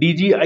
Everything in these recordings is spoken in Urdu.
DG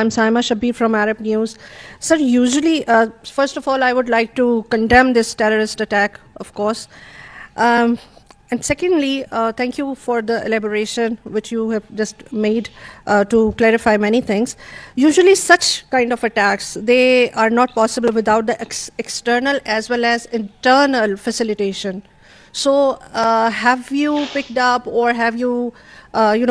I'm Saima Shabir from Arab News. Sir, usually, first of all, I would like to condemn this terrorist attack, of course. Um, and secondly, thank you for the elaboration which you have just made to clarify many things. Usually such kind of attacks, they are not possible without the external as well as internal facilitation. So have you picked up or have you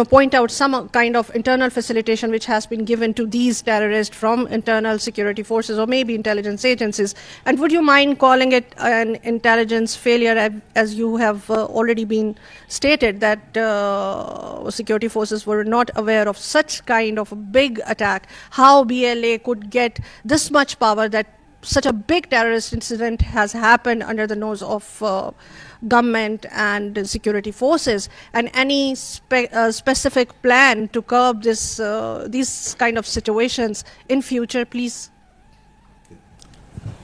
point out some kind of internal facilitation which has been given to these terrorists from internal security forces or maybe intelligence agencies? And would you mind calling it an intelligence failure, as you have already been stated that security forces were not aware of such kind of a big attack? How BLA could get this much power that such a big terrorist incident has happened under the nose of government and security forces, and any specific plan to curb these kind of situations in future, please?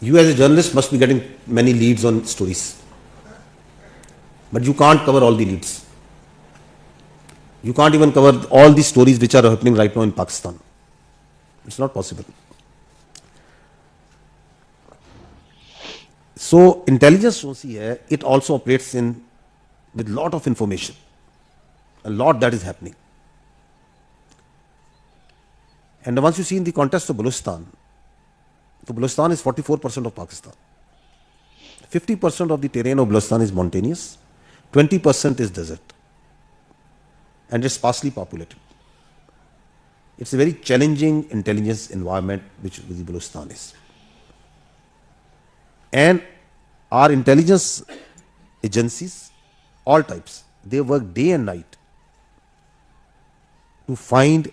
you as a journalist must be getting many leads on stories, but you can't cover all the leads. You can't even cover all the stories which are happening right now in Pakistan. It's not possible. So intelligence agency hai, it also operates with lot of information, a lot that is happening. And once you see in the context of Balochistan, so Balochistan is 44% of Pakistan. 50% of the terrain of Balochistan is mountainous, 20% is desert, and it's sparsely populated. It's a very challenging intelligence environment which Balochistan is. And our intelligence agencies, all types, they work day and night to find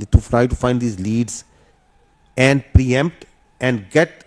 to try to find these leads and preempt and get,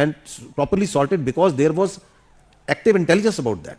and properly sorted because there was active intelligence about that.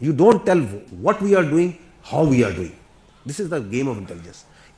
You don't tell what we are doing, how we are doing. This is the game of intelligence.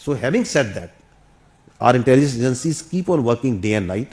So having said that, our intelligence agencies keep on working day and night.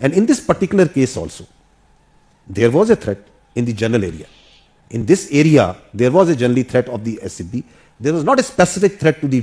And in this particular case also, there was a threat in the general area. In this area, there was a general threat of the SCB. There was not a specific threat to the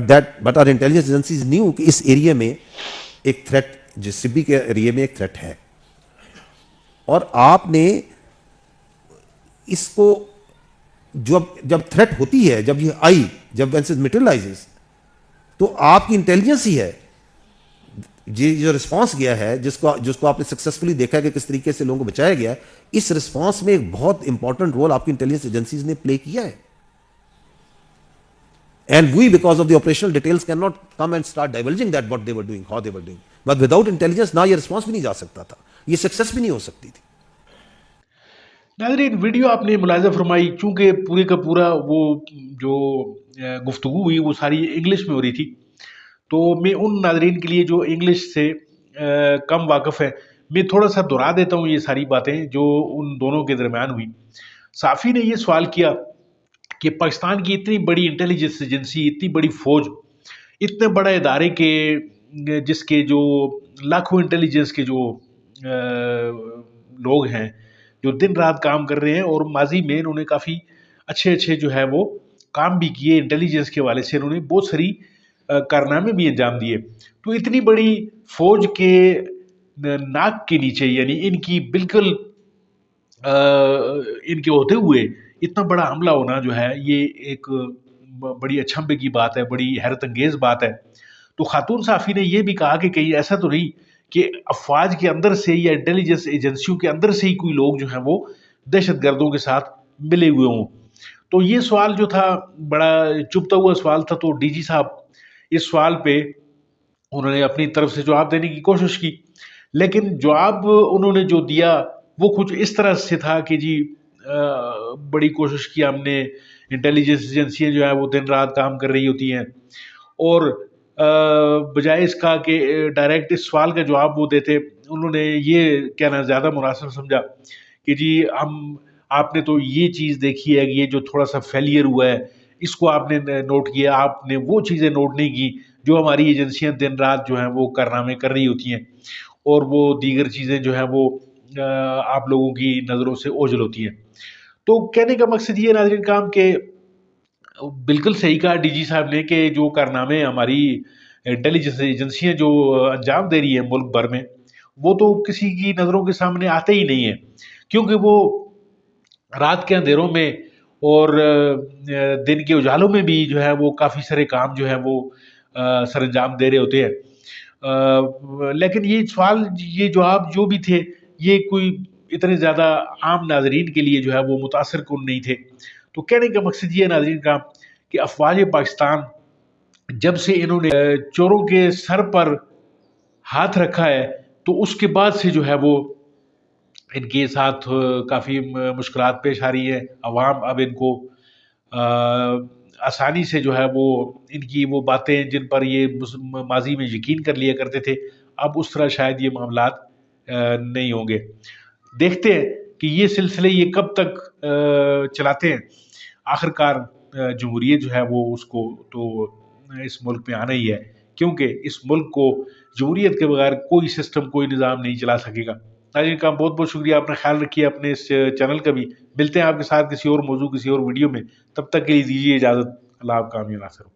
but our intelligence agencies knew کہ اس ایریا میں ایک تھریٹ، جس سبی کے ایریا میں ایک تھریٹ ہے، اور آپ نے اس کو جب تھریٹ ہوتی ہے، جب یہ آئی، جب میٹرلائزز، تو آپ کی انٹیلیجنس ہی ہے یہ جو رسپانس گیا ہے، جس کو آپ نے سکسیسفلی دیکھا ہے کہ کس طریقے سے لوگوں کو بچایا گیا ہے، اس رسپانس میں ایک بہت امپورٹنٹ رول آپ کی انٹیلیجنس ایجنسیز نے پلے کیا ہے. And we, because of the operational details, cannot come and start divulging that what they were doing, how they were doing. But without intelligence, نہ یہ رسپانس بھی نہیں جا سکتا تھا، یہ سکسیس بھی نہیں ہو سکتی تھی. ناظرین، ویڈیو آپ نے ملاحظہ فرمائی، چونکہ پورے کا پورا وہ جو گفتگو ہوئی وہ ساری انگلش میں ہو رہی تھی، تو میں ان ناظرین کے لیے جو انگلش سے کم واقف ہے، میں تھوڑا سا دہرا دیتا ہوں یہ ساری باتیں جو ان دونوں کے درمیان ہوئی. صحافی نے یہ سوال کیا کہ پاکستان کی اتنی بڑی انٹیلیجنس ایجنسی، اتنی بڑی فوج، اتنے بڑے ادارے کے جس کے جو لاکھوں انٹیلیجنس کے جو لوگ ہیں جو دن رات کام کر رہے ہیں، اور ماضی میں انہوں نے کافی اچھے جو ہے وہ کام بھی کیے انٹیلیجنس کے حوالے سے، انہوں نے بہت ساری کارنامے بھی انجام دیے. تو اتنی بڑی فوج کے ناک کے نیچے، یعنی ان کی بالکل ان کے ہوتے ہوئے اتنا بڑا حملہ ہونا جو ہے، یہ ایک بڑی اچھمبے کی بات ہے، بڑی حیرت انگیز بات ہے. تو خاتون صحافی نے یہ بھی کہا کہ کہیں ایسا تو نہیں کہ افواج کے اندر سے یا انٹیلیجنس ایجنسیوں کے اندر سے ہی کوئی لوگ جو ہیں وہ دہشت گردوں کے ساتھ ملے ہوئے ہوں. تو یہ سوال جو تھا بڑا چبھتا ہوا سوال تھا، تو ڈی جی صاحب اس سوال پہ انہوں نے اپنی طرف سے جواب دینے کی کوشش کی، لیکن جواب انہوں نے جو دیا وہ کچھ اس طرح سے تھا کہ جی بڑی کوشش کی ہم نے، انٹیلیجنس ایجنسیاں جو ہے وہ دن رات کام کر رہی ہوتی ہیں، اور بجائے اس کا کہ ڈائریکٹ اس سوال کا جواب وہ دیتے، انہوں نے یہ کہنا زیادہ مناسب سمجھا کہ جی آپ نے تو یہ چیز دیکھی ہے کہ یہ جو تھوڑا سا فیلئر ہوا ہے اس کو آپ نے نوٹ کیا، آپ نے وہ چیزیں نوٹ نہیں کی جو ہماری ایجنسیاں دن رات جو ہیں وہ کارنامے کر رہی ہوتی ہیں، اور وہ دیگر چیزیں جو ہیں وہ آپ لوگوں کی نظروں سے اوجھل ہوتی ہیں. تو کہنے کا مقصد یہ ناظرین کام کہ بالکل صحیح کہا ڈی جی صاحب نے کہ جو کارنامے ہماری انٹیلیجنس ایجنسیاں جو انجام دے رہی ہیں ملک بھر میں، وہ تو کسی کی نظروں کے سامنے آتے ہی نہیں ہیں، کیونکہ وہ رات کے اندھیروں میں اور دن کے اجالوں میں بھی جو ہے وہ کافی سارے کام جو ہے وہ سر انجام دے رہے ہوتے ہیں. لیکن یہ سوال، یہ جواب جو بھی تھے، یہ کوئی اتنے زیادہ عام ناظرین کے لیے جو ہے وہ متاثر کن نہیں تھے. تو کہنے کا مقصد یہ ہے ناظرین کا کہ افواج پاکستان جب سے انہوں نے چوروں کے سر پر ہاتھ رکھا ہے، تو اس کے بعد سے جو ہے وہ ان کے ساتھ کافی مشکلات پیش آ رہی ہیں. عوام اب ان کو آسانی سے جو ہے وہ ان کی وہ باتیں جن پر یہ ماضی میں یقین کر لیا کرتے تھے، اب اس طرح شاید یہ معاملات نہیں ہوں گے. دیکھتے ہیں کہ یہ سلسلے یہ کب تک چلاتے ہیں. آخر کار جمہوریت جو ہے وہ اس کو تو اس ملک میں آنا ہی ہے، کیونکہ اس ملک کو جمہوریت کے بغیر کوئی سسٹم، کوئی نظام نہیں چلا سکے گا. ناظرین کا بہت بہت شکریہ، اپنا خیال رکھیے اپنے اس چینل کا بھی. ملتے ہیں آپ کے ساتھ کسی اور موضوع، کسی اور ویڈیو میں. تب تک کے لیے دیجیے اجازت. اللہ آپ کا حامی و ناصر ہو.